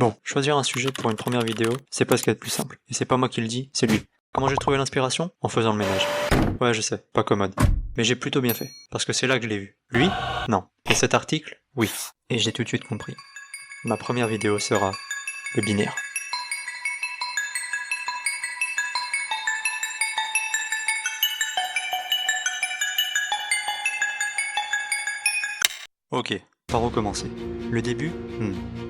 Bon, choisir un sujet pour une première vidéo, c'est pas ce qu'il y a de plus simple. Et c'est pas moi qui le dis, c'est lui. Comment j'ai trouvé l'inspiration? En faisant le ménage. Ouais, je sais, pas commode. Mais j'ai plutôt bien fait, parce que c'est là que je l'ai vu. Lui? Non. Et cet article? Oui. Et j'ai tout de suite compris. Ma première vidéo sera le binaire. Ok, par où commencer? Le début?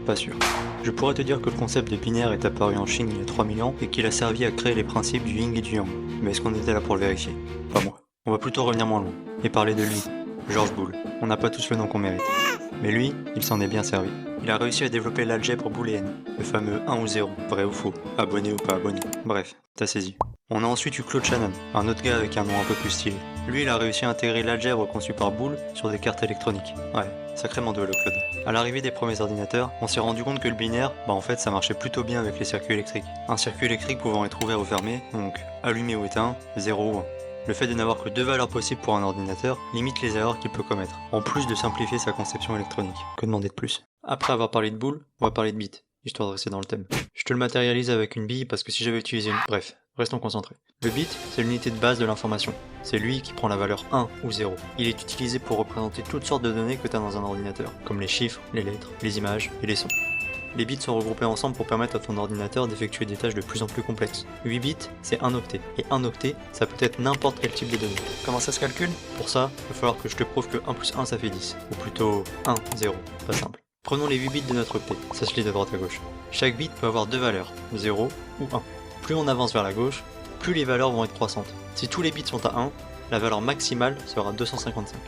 Pas sûr. Je pourrais te dire que le concept de binaire est apparu en Chine il y a 3000 ans et qu'il a servi à créer les principes du yin et du yang. Mais est-ce qu'on était là pour le vérifier? Pas moi. On va plutôt revenir moins loin et parler de lui, George Boole. On n'a pas tous le nom qu'on mérite. Mais lui, il s'en est bien servi. Il a réussi à développer l'algèbre booléenne, le fameux 1 ou 0, vrai ou faux, abonné ou pas abonné. Bref, t'as saisi. On a ensuite eu Claude Shannon, un autre gars avec un nom un peu plus stylé. Lui, il a réussi à intégrer l'algèbre conçue par Boole sur des cartes électroniques. Ouais, sacrément doué le Claude. À l'arrivée des premiers ordinateurs, on s'est rendu compte que le binaire, en fait ça marchait plutôt bien avec les circuits électriques. Un circuit électrique pouvant être ouvert ou fermé, donc allumé ou éteint, 0 ou 1. Le fait de n'avoir que deux valeurs possibles pour un ordinateur limite les erreurs qu'il peut commettre, en plus de simplifier sa conception électronique. Que demander de plus? Après avoir parlé de Boole, on va parler de bits, histoire de rester dans le thème. Je te le matérialise avec une bille parce que si j'avais utilisé une... Bref, restons concentrés. Le bit, c'est l'unité de base de l'information. C'est lui qui prend la valeur 1 ou 0. Il est utilisé pour représenter toutes sortes de données que tu as dans un ordinateur, comme les chiffres, les lettres, les images et les sons. Les bits sont regroupés ensemble pour permettre à ton ordinateur d'effectuer des tâches de plus en plus complexes. 8 bits, c'est un octet. Et un octet, ça peut être n'importe quel type de données. Comment ça se calcule? Pour ça, il va falloir que je te prouve que 1 plus 1 ça fait 10. Ou plutôt 1, 0. Pas simple. Prenons les 8 bits de notre octet. Ça se lit de droite à gauche. Chaque bit peut avoir deux valeurs, 0 ou 1. Plus on avance vers la gauche, plus les valeurs vont être croissantes. Si tous les bits sont à 1, la valeur maximale sera 255.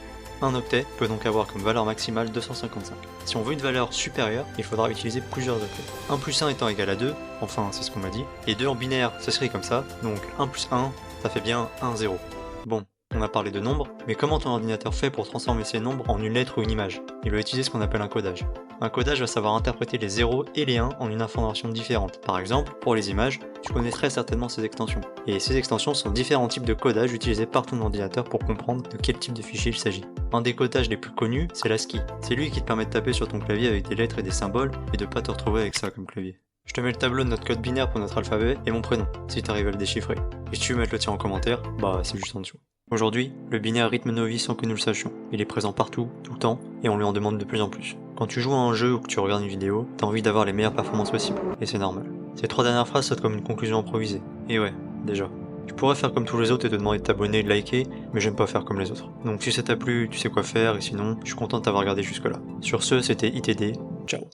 Un octet peut donc avoir comme valeur maximale 255. Si on veut une valeur supérieure, il faudra utiliser plusieurs octets. 1 plus 1 étant égal à 2, enfin c'est ce qu'on m'a dit, et 2 en binaire ça serait comme ça, donc 1 plus 1, ça fait bien 1, 0. Bon, on a parlé de nombres, mais comment ton ordinateur fait pour transformer ces nombres en une lettre ou une image? Il va utiliser ce qu'on appelle un codage. Un codage va savoir interpréter les 0 et les 1 en une information différente. Par exemple, pour les images, tu connais très certainement ces extensions. Et ces extensions sont différents types de codages utilisés par ton ordinateur pour comprendre de quel type de fichier il s'agit. Un des codages les plus connus, c'est l'ASCII. C'est lui qui te permet de taper sur ton clavier avec des lettres et des symboles et de pas te retrouver avec ça comme clavier. Je te mets le tableau de notre code binaire pour notre alphabet et mon prénom, si t'arrives à le déchiffrer. Et si tu veux mettre le tien en commentaire, bah c'est juste en dessous. Aujourd'hui, le binaire rythme nos vies sans que nous le sachions. Il est présent partout, tout le temps, et on lui en demande de plus en plus. Quand tu joues à un jeu ou que tu regardes une vidéo, t'as envie d'avoir les meilleures performances possibles, et c'est normal. Ces 3 dernières phrases sautent comme une conclusion improvisée. Et ouais, déjà. Tu pourrais faire comme tous les autres et te demander de t'abonner et de liker, mais j'aime pas faire comme les autres. Donc si ça t'a plu, tu sais quoi faire, et sinon, je suis content de t'avoir regardé jusque là. Sur ce, c'était ITD, ciao.